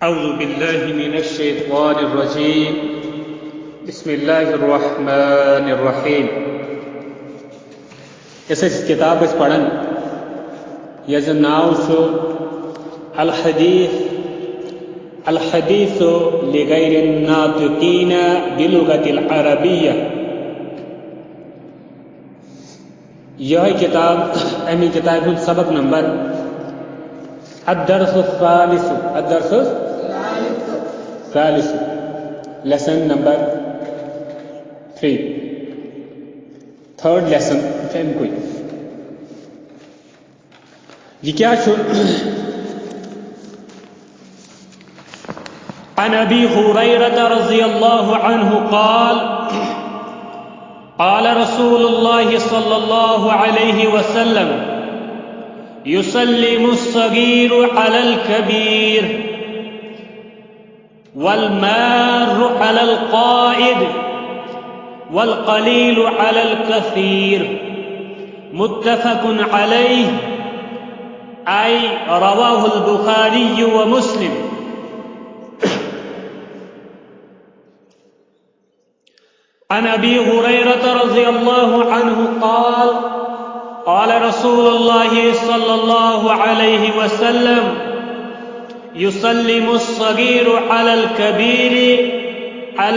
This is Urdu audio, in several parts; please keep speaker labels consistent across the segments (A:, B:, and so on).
A: اعوذ باللہ من الشیطان الرجیم بسم اللہ الرحمن الرحیم اس کتاب پڑھن یس ناو الحدیث لغیر الناطقین بلغت العربیہ. یہ کتاب امی کتاب سبق نمبر الدرس الثالث لیسن نمبر 3 تھرڈ لیسن فہم کوئی یہ کیا چھو عن ابی ہریرہ رضی اللہ عنہ قال قال رسول اللہ صلی اللہ علیہ وسلم يسلم الصغير على الكبير والمار على القائد والقليل على الكثير متفق عليه أي رواه البخاري ومسلم. عن أبي هريرة رضي الله عنه قال قال رسول الله صلى الله عليه وسلم يسلم الصغير على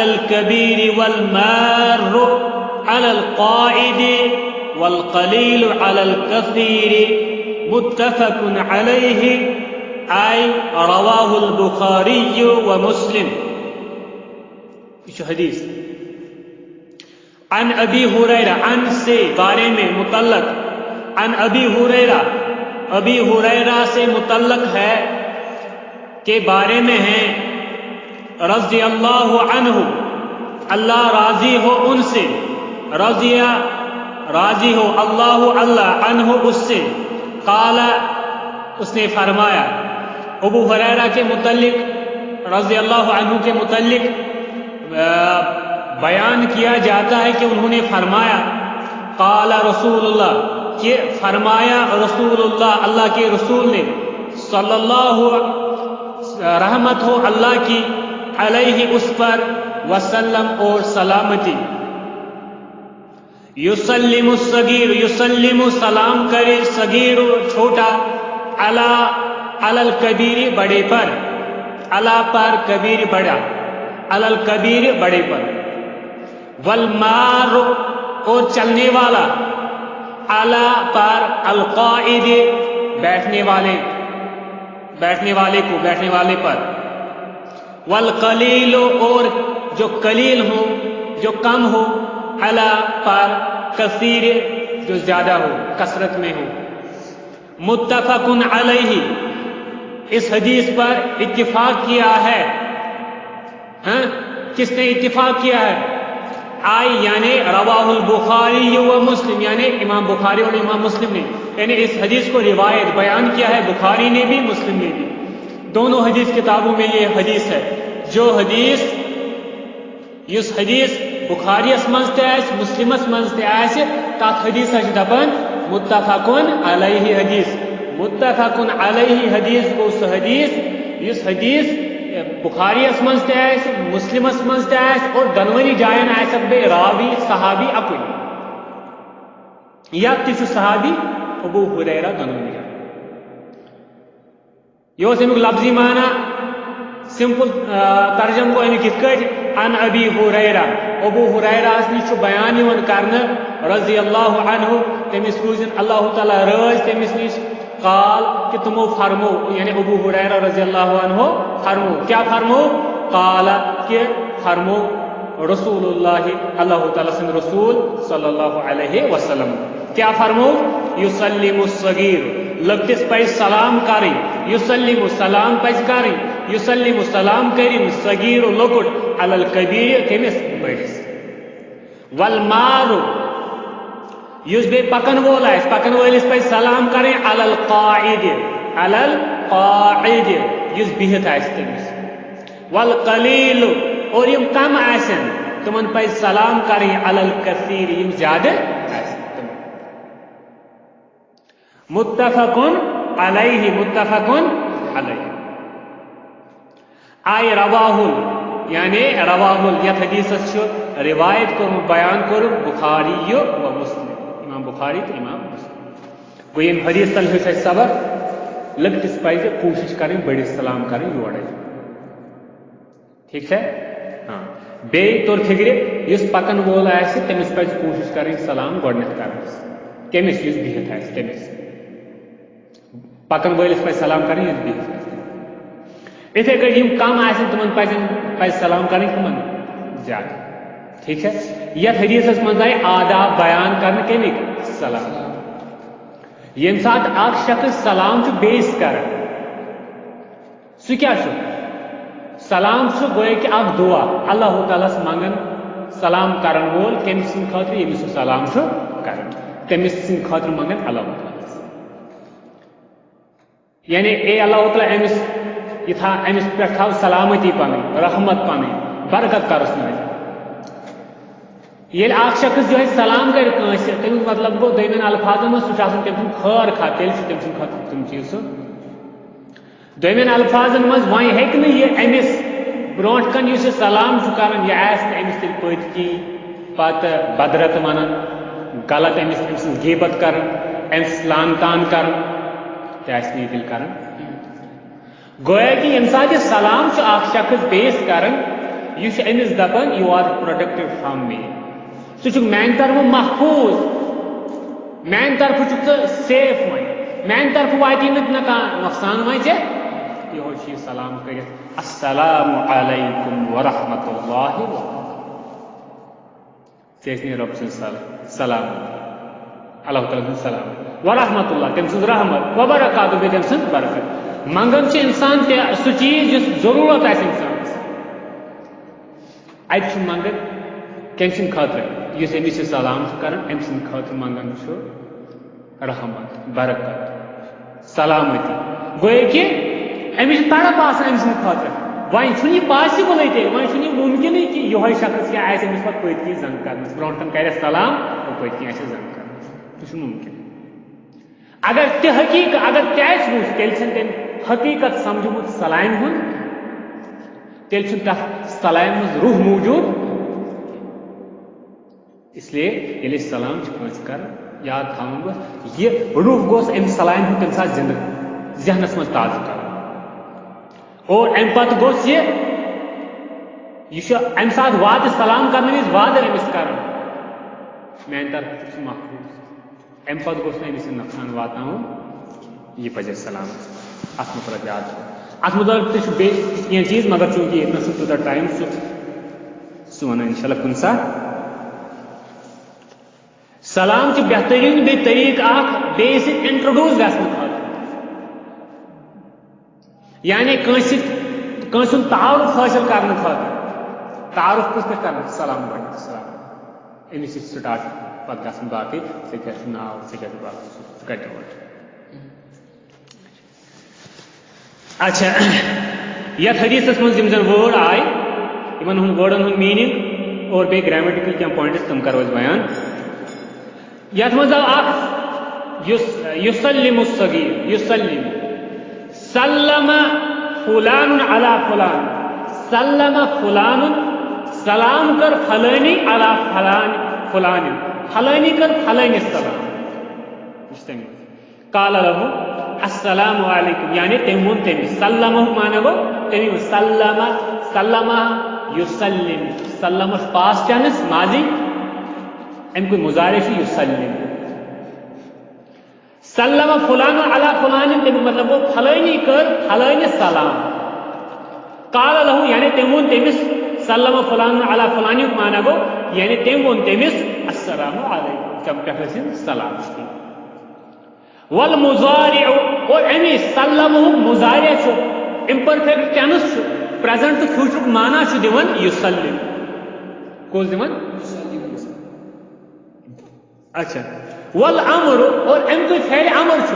A: الكبير والمار على القائد والقليل على الكثير متفق عليه أي رواه البخاري ومسلم. حدیث عن ابی ہریرہ عن سے بارے میں متعلق عن ابی ہریرہ سے متعلق ہے کہ بارے میں ہیں رضی اللہ عنہ اللہ راضی ہو ان سے راضی ہو اللہ عنہ اس سے قال اس نے فرمایا. ابو ہریرہ کے متعلق رضی اللہ عنہ کے متعلق بیان کیا جاتا ہے کہ انہوں نے فرمایا قال رسول اللہ کہ فرمایا رسول اللہ کے رسول نے صلی اللہ رحمت ہو اللہ کی علیہ اس پر وسلم اور سلامتی. یسلم الصغیر یسلم سلام کرے صغیر چھوٹا علی الکبیر بڑے پر علی پر کبیر بڑا علی الکبیر بڑے پر والمار اور چلنے والا علی پر القائد بیٹھنے والے پر والقلیل اور جو قلیل ہو جو کم ہو علی پر کثیر جو زیادہ ہو کثرت میں ہو. متفق علیہ اس حدیث پر اتفاق کیا ہے. کس نے اتفاق کیا ہے؟ یعنی رواہ البخاری و مسلم یعنی امام بخاری اور امام مسلم نے یعنی اس حدیث کو روایت بیان کیا ہے بخاری نے بھی مسلم نے بھی. دونوں حدیث کتابوں میں یہ حدیث ہے. جو حدیث بخاری منزتے مسلم منزتے تات حدیث دپان متفق علیہ حدیث. متفق علیہ حدیث گو سہ حدیث اس حدیث بخاری منزتے مسلم منزتے اور دنونی جائن بے راوی صحابی اکوئی یا تیس صحابی ابو ہریرہ دنونی جائن. یہ امیک لفظی معنی سمپل ترجم کو امیک کت عن ابی ہریرہ ابو ہریرہ نش بیان کرنے رضی اللہ عنہ تمس روزن اللہ تعالیٰ راض تمس نش قال کہ تمو فرمو یعنی ابو ہریرہ رضی اللہ عنہ فرمو کیا فرمو قال کہ فرمو رسول اللہ تعالیٰ سن رسول صلی اللہ علیہ وسلم کیا فرمو یسلم الصغیر لکٹس پہ سلام کریں یسلم سلام پہ کریں یسلم سلام کریں صغیر لکٹ علی الکبیر کمس بڑس والمار یس بے پکن وول پکن ولس پہ سلام کریں علی القاعد یس بہت تمس والقلیل اور یم کم آسن تمن پہ سلام کریں علی الکثیر یم زیادہ آسن. متفق علیہ آئی رواہل یعنی رواہل یتھ حدیثس روایت کورمت بیان کور بخاری و مسلم امام بخاری تو امام مسلم گو یم حدیث تل ہیوچ اسہ سبق لکٹس پزِ کوشش کریں بڑس سلام کریں یورے ٹھیک ہے ہاں بیٚیہِ توٚر فِکرِ یُس پکن وول آسہِ تٔمِس پزِ کوٗشِش کَرٕنۍ سلام گۄڈنٮ۪تھ کرنس کٔمِس یُس بِہِتھ آسہِ تٔمِس پکن وٲلِس پزِ سلام کَرٕنۍ یُس بِہِتھ آسہِ اِتھے کٔنۍ یِم کم آسن تِمن پزِ سلام کَرٕنۍ کٕمن زیادٕ ٹھیک ہے یتھ حدیثس منٛز آیہِ آداب بیان کرنہٕ کٔمِکۍ سلام ییٚمہِ ساتہٕ اکھ شخص سلام چھُ بیٚیِس کران سُہ کیٛاہ چھُ سلام چھُ گویا کہ اکھ دعا اللہ تعالیٰ ہس منگان سلام کرن وول کٔمۍ سٕنٛدِ خٲطرٕ ییٚمِس سُہ سلام چھُ کران تٔمِس سٕنٛدِ خٲطرٕ منگان اللہ تعالیٰ یعنی اے اللہ تعالیٰ أمِس أمِس پٮ۪ٹھ تھاو سلامتی پنٕنۍ رحمت پنٕنۍ برکت کرس نٲزِل ییٚلہِ اکھ شخص یِہوٚے سلام کرِ کٲنٛسہِ تمیُک مطلب گوٚو دوٚیمٮ۪ن الفاظن منٛز سُہ چھُ آسان تٔمۍ سُنٛد خٲر خواہ تیٚلہِ چھُ تٔمۍ سٕنٛدِ خٲطرٕ تِم چیٖز سُہ دوٚیمٮ۪ن الفاظن منٛز وۄنۍ ہیٚکہِ نہٕ یہِ أمِس برونٛٹھ کن یُس یہِ سلام چھُ کران یہِ آسہِ نہٕ أمِس تیٚلہِ پٔتۍ کِنۍ پتہٕ بدرت ونان غلط أمِس أمۍ سٕنٛز غیبت کران أمِس لان تان کران تہِ آسہِ نہٕ یہِ تیٚلہِ کران گویا کہ ییٚمہِ ساتہٕ یہِ سلام چھُ اکھ شخص بیٚیِس کران یہِ چھُ أمِس دپان یوٗ آر پروٹیکٹڈ فرام می ژٕ چھُکھ میانہِ طرفہٕ محفوٗظ میانہِ طرفہٕ چھُکھ ژٕ سیف وۄنۍ میانہِ طرفہٕ واتی نہٕ کانٛہہ نۄقصان وۄنۍ ژےٚ یِہوٚے چھُ یہِ سلام کٔرِتھ السلام علیکم ورحمۃ اللہ ژےٚ ٲسۍ نہٕ رۄب سٕنٛز سلام اللہ تعالیٰ سٕنٛز سلام ورحمۃ اللہ تٔمۍ سٕنٛز رحمت وبرکاتہ بیٚیہِ تٔمۍ سٕنٛز برکت منگان چھُ اِنسان تہِ سُہ چیٖز یُس ضروٗرت آسہِ اِنسانس اَتہِ چھُ منگان کٔمۍ سٕنٛدِ خٲطرٕ یُس أمِس یہِ سلام چھُ کران أمۍ سٕنٛدِ خٲطرٕ منگان چھُ رحمت برکت سلامتی گویا کہ أمِس چھِ تڑپ آسان أمۍ سٕنٛدِ خٲطرٕ وۄنۍ چھُنہٕ یہِ پاسِبلٕے تیٚلہِ وۄنۍ چھُنہٕ یہِ مُمکِنٕے کہِ یِہوٚے شخص کیٛاہ آسہِ أمِس پتہٕ پٔتۍ کِنۍ زنٛگ کرنس برونٛٹھ کن کرٮ۪س سلام اور پٔتۍ کِنۍ آسٮ۪س زنٛگ کرنس یہِ چھُنہٕ مُمکِن اگر تہِ حقیٖقت اگر تہِ آسہِ وٕچھ تیٚلہِ چھنہٕ تٔمۍ حقیٖقت سمجھمُت سلامہِ ہُنٛد تیٚلہِ چھُنہٕ تتھ سلامہِ منٛز روح موٗجوٗد اس لیے ییٚلہِ أسۍ سلام چھِ کٲنٛسہِ کران یاد تھاوُن گوٚژھ یہِ روح گوٚژھ اَمہِ سلامہِ ہُنٛد تمہِ ساتہٕ زِندٕ ذہنس منٛز تازٕ کرُن اور اَمہِ پتہٕ گوٚژھ یہِ چھُ اَمہِ ساتہٕ وعدٕ سلام کرنہٕ وِزِ وعدٕ أمِس کران میانہِ طرفہٕ چھُ سُہ محفوٗظ اَمہِ پتہٕ گوٚژھ نہٕ أمِس یہِ نۄقصان واتناوُن یہِ پزِ اَسہِ سلام اتھ متعلق یاد تھاوُن اتھ متعلق تہِ چھُ بیٚیہِ کینٛہہ چیٖز مگر چوٗنٛکہِ ییٚتہِ چھُنہٕ تیوٗتاہ ٹایم سُہ ونو انشاء اللہ کُنہِ ساتہٕ سلام چھُ بہتریٖن بیٚیہِ طریٖقہٕ اکھ بیٚیِس سۭتۍ انٹرڈیوٗس گژھنہٕ خٲطرٕ یعنی کٲنٛسہِ ہُنٛد تعارُف حٲصِل کرنہٕ خٲطرٕ تعارُف کِتھ پٲٹھۍ کران سلام گۄڈنٮ۪تھ سلام أمِس سۭتۍ سٹارٹ پتہٕ گژھان باقٕے ژےٚ کیٛاہ چھُ ناو ژےٚ کیٛاہ چھُ باقٕے سُہ کتہِ اوت اچھا یتھ حدیثس منٛز یِم زن وٲڑ آیہِ یِمن ہُنٛد وٲڑن ہُنٛد میٖنِنٛگ اور بیٚیہِ گریمیٹِکل کینٛہہ پوینٹس تِم کرو أسۍ بیان یتھ منٛز آو اکھ یُسلِم الصغیٖر یُسلِم سلم فلان علی فلان سلم فلان سلام کر فلٲنی علی فلان فلٲنی کر فلٲنِس سلام قال له السلام علیکم یعنی تٔمۍ ووٚن تٔمِس سلمہُک معنی گوٚو تٔمۍ ووٚن سلمہ یُسلِم سلمہ چھُ پاسٹ ٹینس ماضی اَمیُک مُضارع چھُ یُسلِم سلم فلان علی فلان تمیُک مطلب گوٚو فلٲنی کٔر فلٲنِس سلام قال له یعنی تٔمۍ ووٚن تٔمِس سلم فلان علی فلانیُک معنی گوٚو یعنی تٔمۍ ووٚن تٔمِس السلام علیکم ژےٚ پٮ۪ٹھ ٲسِن سلام والمضارع اور امی سلمہُک مضارع چھُ امپرفیکٹ ٹینس چھُ پریزنٹ تہٕ فیوٗچرُک معنی چھُ دِوان یُسلِم کُس دِوان اچھا والامر اور امیُک فعلِ امر چھُ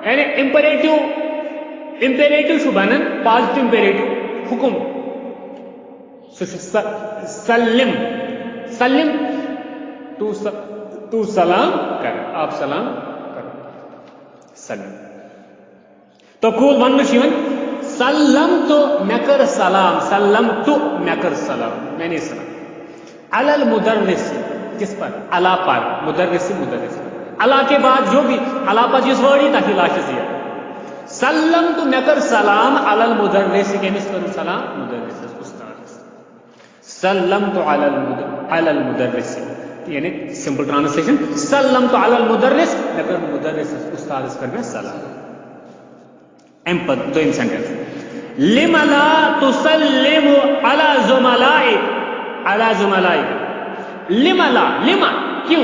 A: یعنی امپیریٹو چھُ بنان پازٹِو امپیریٹو حُکُم سُہ چھُ سلم تو سلام کر آپ سلام کرو سلم تقول وننہٕ چھُ یِوان سلم تو میں کر سلام، سلم تو میں کر سلام، میں نے سلام علی المدرس، کس پر؟ علا پر، مدرس سے مدرس پر، علا کے بعد جو بھی علا پر جس ورڈی تاکہ لاشز یہ سلم تو میں کر سلام علی المدرس، کیمس کروں سلام؟ مدرس استاد، سلم تو علی المدرس، یعنی سمپل ٹرانسلیشن سلم تو علی المدرس، میں کر مدرس استاد پر میں سلام. دویم سینٹنس لم لا تسلم علی زملائک، علی زملائک، لم لا، لما کیوں،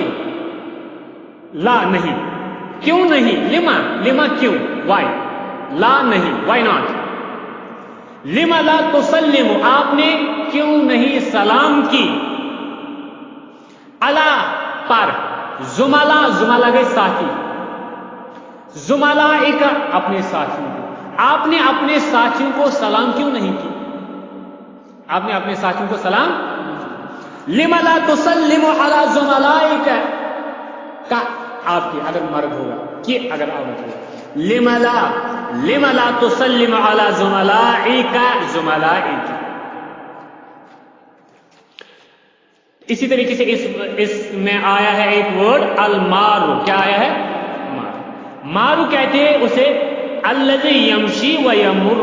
A: لا نہیں، کیوں نہیں، لما، لما کیوں، وائی، لا نہیں، وائی ناٹ، لما لا تسلم آپ نے کیوں نہیں سلام کی، علی پر، زملا، زملا گئے ساتھی، زملائک اپنے ساتھیوں کو، آپ نے اپنے ساتھیوں کو سلام کیوں نہیں کی، آپ نے اپنے ساتھیوں کو سلام، لما لا تسلم علی زملائک کا آپ کی اگر مرد ہوگا، کہ اگر عورت ہوگا، لما لا تسلم علی زملائک، زملائک. اسی طریقے سے اس میں آیا ہے ایک ورڈ المارو، کیا آیا ہے؟ مارو. مارو کہتے ہیں اسے الذی یمشی و یمر،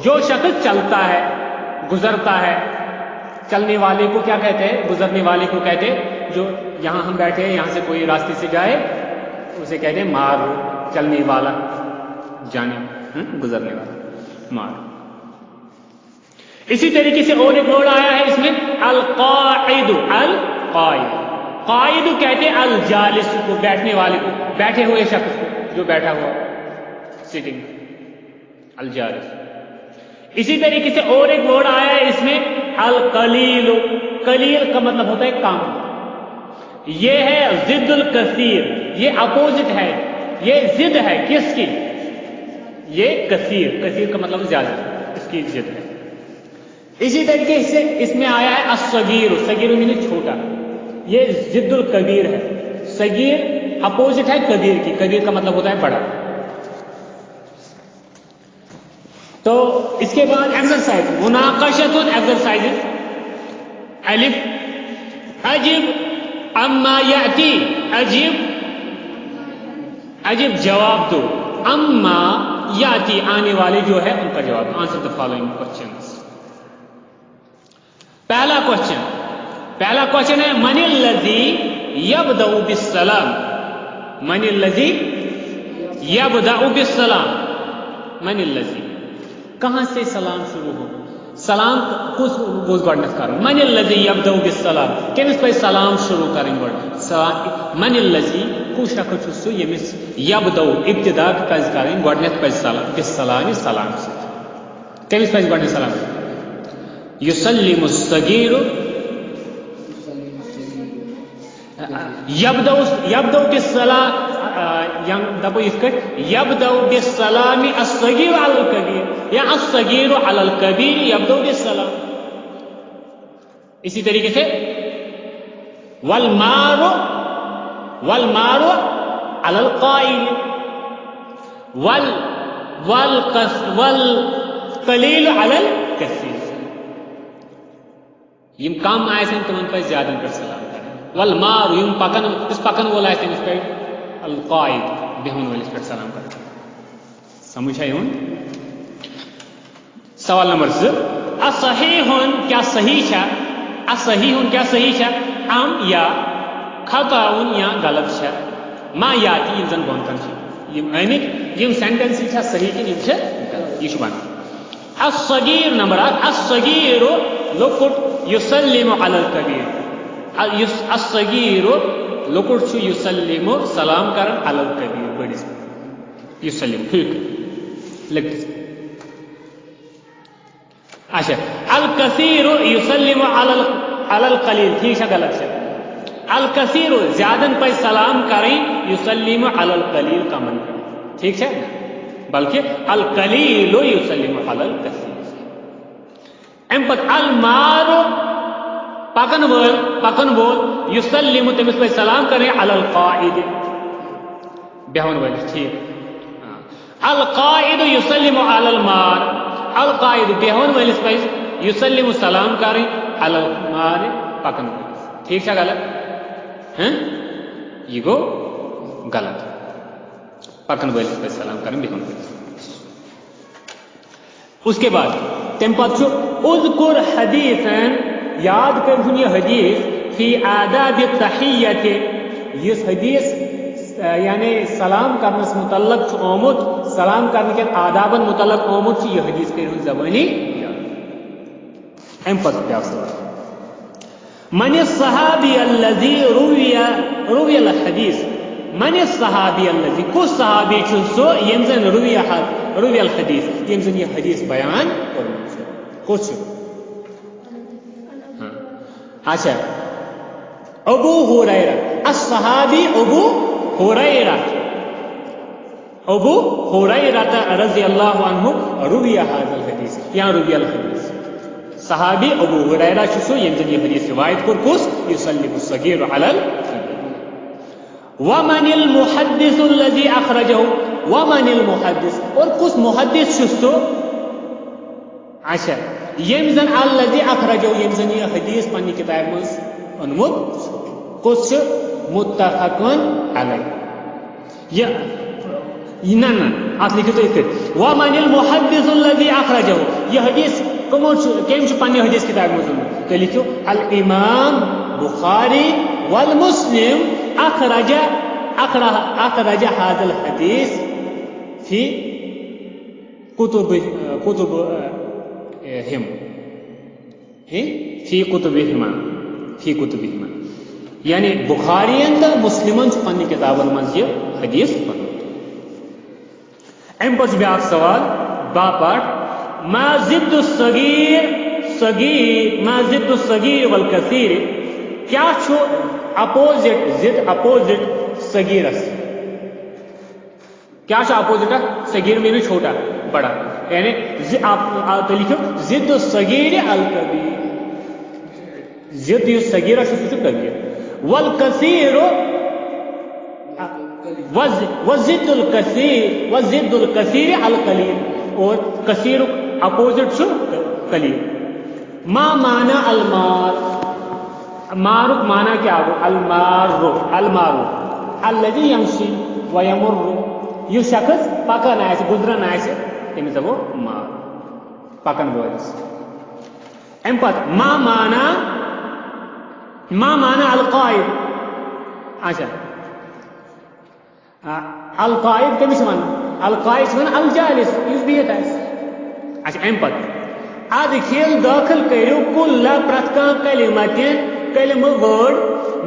A: جو شخص چلتا ہے، گزرتا ہے، چلنے والے کو کیا کہتے ہیں؟ گزرنے والے کو کہتے ہیں. جو یہاں ہم بیٹھے ہیں، یہاں سے کوئی راستے سے جائے اسے کہتے ہیں مارو، چلنے والا، جانے، گزرنے والا، مارو. اسی طریقے سے اور ایک ورڈ آیا ہے اس میں القاعد، القاعد، قائد کہتے ہیں الجالس کو، بیٹھنے والے کو، بیٹھے ہوئے شخص کو، جو بیٹھا ہوا، سٹنگ، الجالس. اسی طریقے سے اور ایک ورڈ آیا ہے اس میں القلیل، قلیل کا مطلب ہوتا ہے کم، یہ ہے ضد الکثیر، یہ اپوزٹ ہے، یہ ضد ہے کس کی؟ یہ کثیر، کثیر کا مطلب زیادہ، اس کی ضد ہے. اسی طریقے سے اس میں آیا ہے الصغیر، صغیر یعنی چھوٹا، یہ ضد الکبیر ہے، صغیر اپوزٹ ہے کبیر کی، کبیر کا مطلب ہوتا ہے بڑا. تو اس کے بعد ایکسرسائز، مناقشۃ ایکسرسائز، الف اجب اما یاتی، اجب، اجب جواب دو، اما یاتی آنے والے جو ہے ان کا جواب، آنسر دا فالوئنگ کوشچنز. پہلا کوشچن ہے من الذی یبدأ بالسلام، من الذی یبدأ بالسلام، من الذی کہاں سے سلام شروع ہو، سلام کس گوز گۄڈنیٚتھ کرُن، من الذی یبدأ بالسلام، کٔمِس پزِ سلام شروع کرٕنۍ گۄڈٕ، من الذی کُس شخص چھُ سُہ ییٚمِس یبدأ ابتدا پزِ کرٕنۍ گۄڈنیٚتھ پزِ سلام، بالسلام سلام سۭتۍ، کٔمِس پزِ گۄڈنیٚتھ سلام، یسلم الصغیر، یبدأ بالسلام، دپو یِتھ کٔٹھۍ یبدأ بالسلام الصغیر علی الکبیر، یا الصغیر علی الکبیر یبدأ بالسلام. اسی طریقے سے والمار علی القائل، والقلیل علی الکثیر، یم کم آسن تمن پہ زیادہ پہ سلام کریں، والمار یم پکن وول آسہِ تٔمِس پہ القائد بہن وٲلِس پہ سلام کریں. سمجھ ہے یِوان؟ سوال نمبر 2 اصحیحن کیا صحیح چھا، اصحیحن کیا صحیح چھا، ام یا خطاؤن یا غلط چھا، ما یاتی یم زن بون کن چھ، یم امیک یم سینٹنس چھا صحیح کن یم چھ غلط، یہ چھ ون. الصغیر نمبر 1 الصغیر لۄکُٹ یسلم علی الکبیر، الصغیر لۄکُٹ چھُ یسلم سلام کرن علی الکبیر بٔڑِس، یسلم ٹھیک لکھ. اچھا الکثیر یسلم علی القلیل، ٹھیک ہے غلط ہے، الکثیر زیادن پہ سلام کریں یسلم علی القلیل کمن کریں، ٹھیک ہے، بلکہ القلیل یسلم علی الکثیر. ام پت المار پکن وول یسلم تمس پہ سلام کریں علی القائد بہن ول، ٹھیک. القائد یسلم علی المار، القائد بیہون ولس پز یسلم سلام کریں علی المار پکن ولس. ٹھیک چھا غلط؟ یہ گو غلط. پکن ولس پہ سلام کریں بیہون ولس. اس کے بعد تم پتہ اذکر حدیثن، یاد کر یہ حدیث فی آداب التحیت، یہ حدیث یعنی سلام کرنس متعلق آمد، سلام کرنے کے آدابن متعلق آمد یہ حدیث کر زبانی. ام پتہ بیاکھ سوال، من الصحابی الذی روی الحدیث، من الصحابی الذی، کس صحابی چھ سو یم زن روی الحدیث، یم زن یہ حدیث بیان کرمت کس؟ اچھا ابو ہریرہ، الصحابی ابو ہریرہ، ابو ہریرہ رضی اللہ عنہ روی هذا الحدیث یا روی الحدیث. صحابی ابو ہریرہ سو یم زن یہ حدیث روایت کر کس؟ یسلم الصغیر علی الکبیر. ومن المحدث الذي اخرجه، ومن المحدث، اور کس محدث سو؟ اچھا یم زن الذي اخرجه، یم زن یہ حدیث پنی کتاب مز انمت کس؟ متفقن علیہ. یہ نہ ات لکھو تھی ومن المحدث الذي اخرجه، یہ حدیث کم پنہ حدیث کتاب مز انمت، تو لکھو الامام بخاری والمسلم اخرج هذا الحديث في كتبهما یعنی بخاری تو مسلمن پنہ کتابن مز یہ حدیث پن. ام پہ بیاکھ سوال باپٹ، ما ضد الصغیر والکثیر، کیا چھو اپوزٹ ضد اپوزٹ صغیرس؟ کیا اپوزٹ صغیر میں چھوٹا بڑا، یعنی تو لکھو ضد الصغیر الکبیر، ضد صغیر سہ کبیر، والکثیر وضد الکثیر القلیل، اور کثیر اپوزٹ قلیل. ما معنی المار، مارک معنی کیا ہو؟ المارو الذي يمشي ويمر، یہ شخص پکان آسہ گزران آسہ تمس دپو مار، پکان وٲلس. ام پتہ ما معنی القائد، اچھا القائد کمس ون؟ القائد ون الجالس یس بہت آسہ. اچھا ام پتہ ادخل داخل کرو کل پرت کان کلمہ ورڈ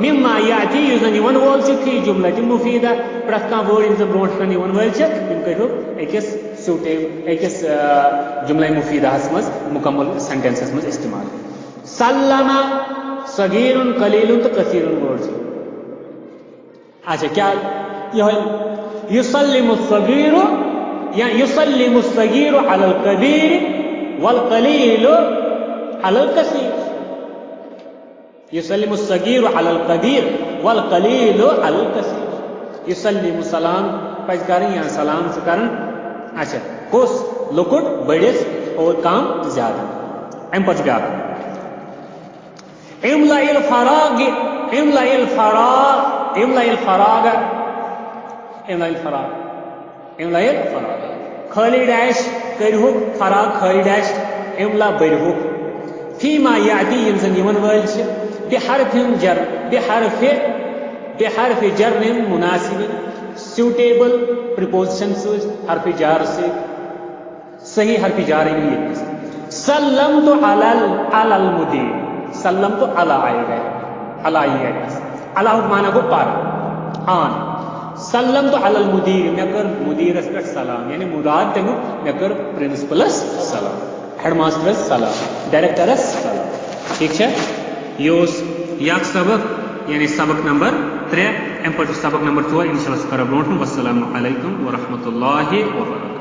A: مما یاتی یس زن یون وول فی جملہ مفیدہ، پرت کان ورڈ یم زن برونٹ کن یون ول تم کرو اکس سوٹیبل اکس جملہ مفیدہ مز مکمل سینٹینسس مز استعمال. سلم صغیر قلیل تو کثیر ورڈ. اچھا کیا یہ یسلم الصغیر یا یسلم الصغیر علی الکبیر والقلیل علی الکثیر، یسلم الصغیر علی الکبیر والقلیل علی الکثیر. یسلم سلام پز کریں یا سلام کرن اچھا کس؟ لکٹ بڑس اور کم زیادہ. ام پہ بیاکھ املا الفراغ، املا الفراغ، املا الفراغ، املا الفراغ، املا الفراغ، خالی ڈیش کرہوک فراغ خالی ڈیش املا برہوک فیما یاتی یم زن یمن ول بحرف جر، بحرف جر مناسب سیوٹیبل پریپوزیشن سے حرف جار سے صحیح حرف جار یہ سلمت علی المدیر، سلمت علی آئے گا، علی آئے گا، علی معنی گو پر آن. سلمت علی المدیر میں کر مدیرس پہ سلام، یعنی مراد تمیک میں کر پرنسپلس سلام، ہیڈ ماسٹرس سلام، ڈائریکٹرس سلام. ٹھیک ہے یہ سبق یعنی سبق نمبر 3 ام پہ سبق نمبر 4 انشاء اللہ کرو برو. والسلام علیکم ورحمۃ اللہ وبرکاتہ.